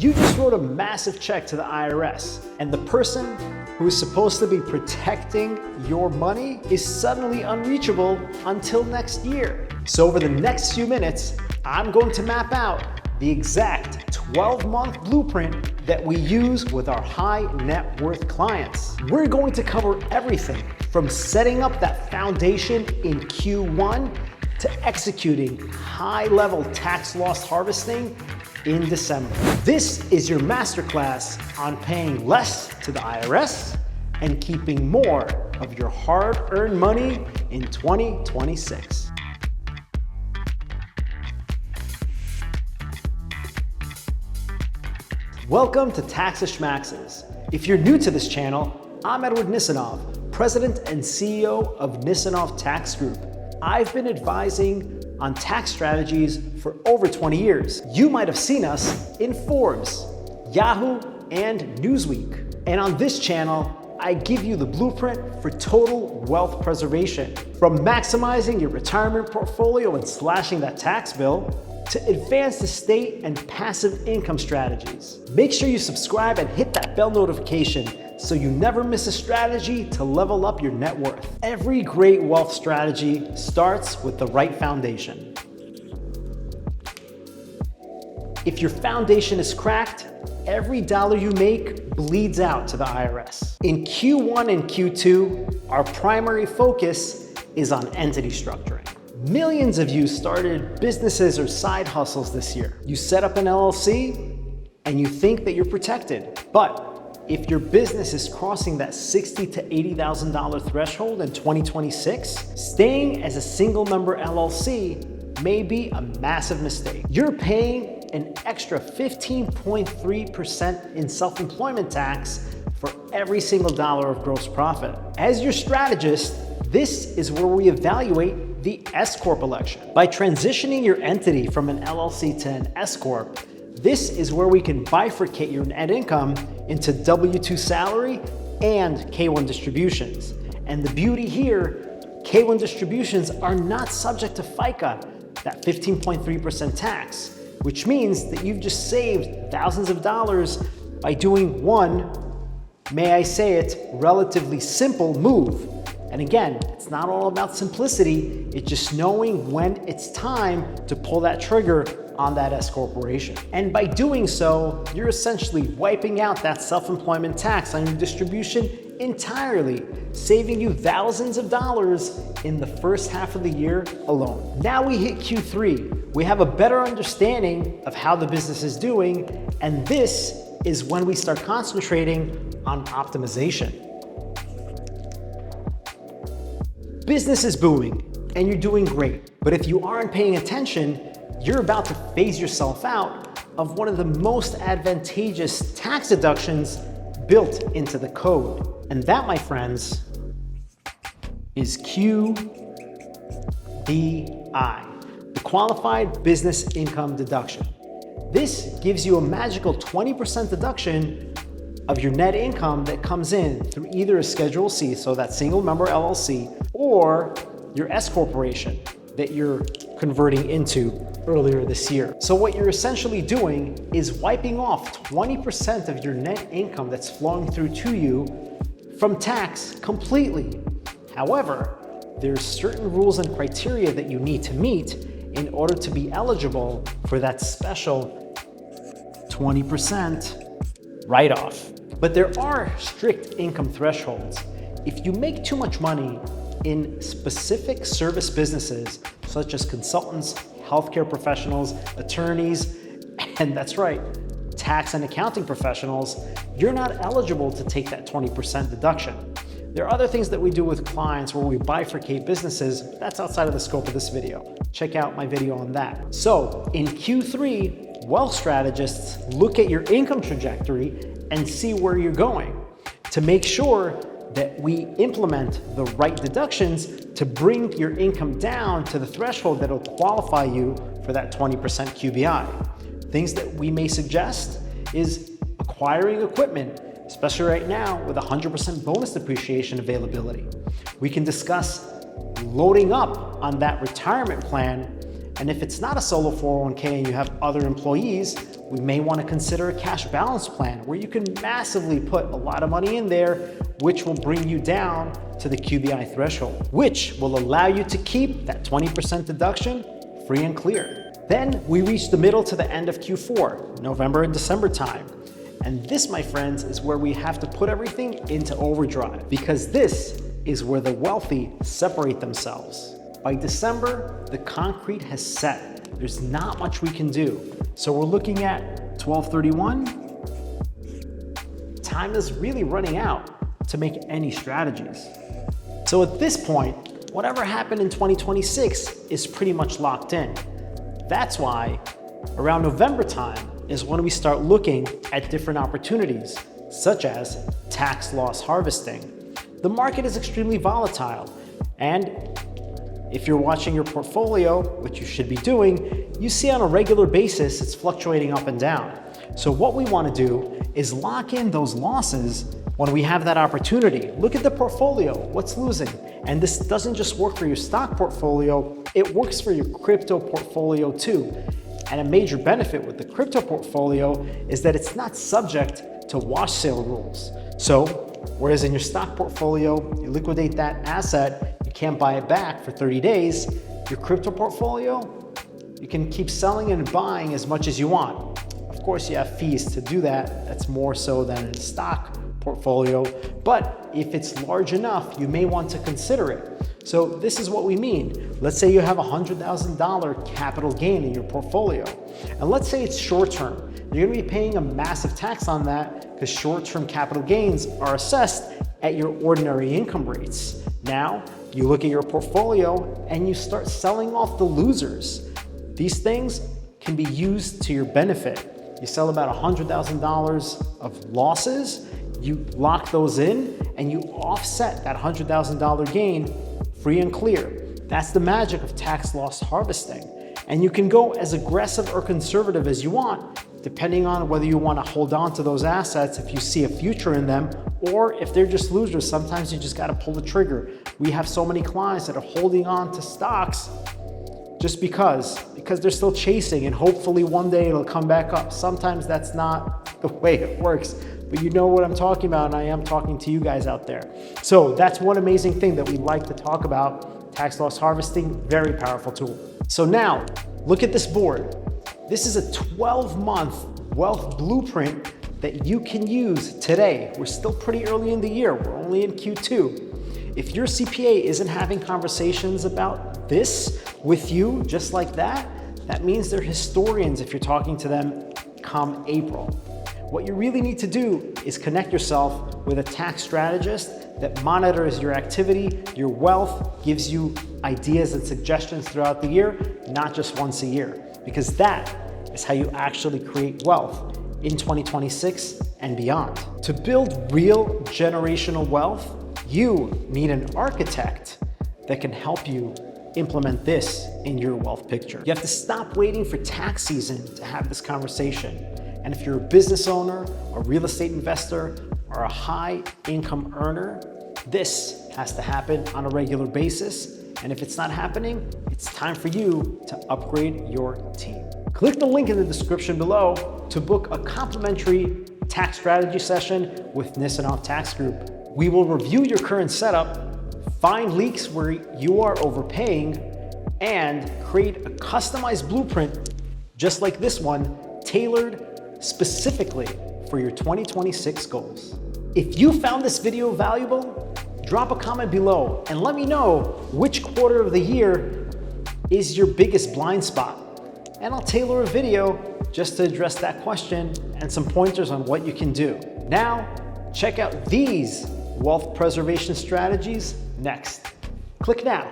You just wrote a massive check to the IRS, and the person who is supposed to be protecting your money is suddenly unreachable until next year. So over the next few minutes, I'm going to map out the exact 12-month blueprint that we use with our high net worth clients. We're going to cover everything from setting up that foundation in Q1 to executing high-level tax loss harvesting in December. This is your masterclass on paying less to the IRS and keeping more of your hard-earned money in 2026. Welcome to Tax Shmaxes. If you're new to this channel, I'm Edward Nisanov, President and CEO of Nisanov Tax Group. I've been advising on tax strategies for over 20 years. You might have seen us in Forbes, Yahoo, and Newsweek. And on this channel, I give you the blueprint for total wealth preservation. From maximizing your retirement portfolio and slashing that tax bill, to advanced estate and passive income strategies. Make sure you subscribe and hit that bell notification so you never miss a strategy to level up your net worth. Every great wealth strategy starts with the right foundation. If your foundation is cracked, every dollar you make bleeds out to the IRS. In Q1 and Q2, our primary focus is on entity structuring. Millions of you started businesses or side hustles this year. You set up an LLC and you think that you're protected. But if your business is crossing that $60,000 to $80,000 threshold in 2026, staying as a single member LLC may be a massive mistake. You're paying an extra 15.3% in self-employment tax for every single dollar of gross profit. As your strategist, this is where we evaluate the S-Corp election. By transitioning your entity from an LLC to an S-Corp, this is where we can bifurcate your net income into W-2 salary and K-1 distributions. And the beauty here, K-1 distributions are not subject to FICA, that 15.3% tax, which means that you've just saved thousands of dollars by doing one, may I say it, relatively simple move. And again, it's not all about simplicity, it's just knowing when it's time to pull that trigger on that S corporation. And by doing so, you're essentially wiping out that self-employment tax on your distribution entirely, saving you thousands of dollars in the first half of the year alone. Now we hit Q3, we have a better understanding of how the business is doing, and this is when we start concentrating on optimization. Business is booming and you're doing great, but if you aren't paying attention, you're about to phase yourself out of one of the most advantageous tax deductions built into the code. And that, my friends, is QBI, the Qualified Business Income Deduction. This gives you a magical 20% deduction of your net income that comes in through either a Schedule C, so that single member LLC, or your S corporation that you're converting into earlier this year. So what you're essentially doing is wiping off 20% of your net income that's flowing through to you from tax completely. However, there's certain rules and criteria that you need to meet in order to be eligible for that special 20% write-off. But there are strict income thresholds. If you make too much money in specific service businesses, such as consultants, healthcare professionals, attorneys, and that's right, tax and accounting professionals, you're not eligible to take that 20% deduction. There are other things that we do with clients where we bifurcate businesses. That's outside of the scope of this video. Check out my video on that. So in Q3, wealth strategists look at your income trajectory and see where you're going to make sure that we implement the right deductions to bring your income down to the threshold that will qualify you for that 20% QBI. Things that we may suggest is acquiring equipment, especially right now with 100% bonus depreciation availability. We can discuss loading up on that retirement plan, and if it's not a solo 401k and you have other employees, we may want to consider a cash balance plan where you can massively put a lot of money in there, which will bring you down to the QBI threshold, which will allow you to keep that 20% deduction free and clear. Then we reach the middle to the end of Q4, November and December time. And this, my friends, is where we have to put everything into overdrive, because this is where the wealthy separate themselves. By December, the concrete has set. There's not much we can do. So we're looking at 12/31. Time is really running out to make any strategies. So at this point, whatever happened in 2026 is pretty much locked in. That's why around November time is when we start looking at different opportunities, such as tax loss harvesting. The market is extremely volatile, and if you're watching your portfolio, which you should be doing, you see on a regular basis it's fluctuating up and down. So what we want to do is lock in those losses when we have that opportunity. Look at the portfolio, what's losing? And this doesn't just work for your stock portfolio, it works for your crypto portfolio too. And a major benefit with the crypto portfolio is that it's not subject to wash sale rules. So, whereas in your stock portfolio, you liquidate that asset, you can't buy it back for 30 days, your crypto portfolio, you can keep selling and buying as much as you want. Of course, you have fees to do that. That's more so than in a stock portfolio, but if it's large enough, you may want to consider it. So this is what we mean. Let's say you have $100,000 capital gain in your portfolio, and let's say it's short-term. You're gonna be paying a massive tax on that because short-term capital gains are assessed at your ordinary income rates. Now, you look at your portfolio and you start selling off the losers. These things can be used to your benefit. You sell about $100,000 of losses, you lock those in, and you offset that $100,000 gain free and clear. That's the magic of tax loss harvesting. And you can go as aggressive or conservative as you want, depending on whether you want to hold on to those assets if you see a future in them, or if they're just losers, sometimes you just got to pull the trigger. We have so many clients that are holding on to stocks just because they're still chasing, and hopefully one day it'll come back up. Sometimes that's not the way it works, but you know what I'm talking about, and I am talking to you guys out there. So that's one amazing thing that we like to talk about. Tax loss harvesting, very powerful tool. So now, look at this board. This is a 12-month wealth blueprint that you can use today. We're still pretty early in the year. We're only in Q2. If your CPA isn't having conversations about this with you just like that, that means they're historians if you're talking to them come April. What you really need to do is connect yourself with a tax strategist that monitors your activity, your wealth, gives you ideas and suggestions throughout the year, not just once a year, because that is how you actually create wealth in 2026 and beyond. To build real generational wealth, you need an architect that can help you implement this in your wealth picture. You have to stop waiting for tax season to have this conversation. And if you're a business owner, a real estate investor, or a high income earner, this has to happen on a regular basis. And if it's not happening, it's time for you to upgrade your team. Click the link in the description below to book a complimentary tax strategy session with Nisanoff Tax Group. We will review your current setup, find leaks where you are overpaying, and create a customized blueprint just like this one, tailored specifically for your 2026 goals. If you found this video valuable, drop a comment below and let me know which quarter of the year is your biggest blind spot. And I'll tailor a video just to address that question and some pointers on what you can do. Now, check out these wealth preservation strategies next. Click now.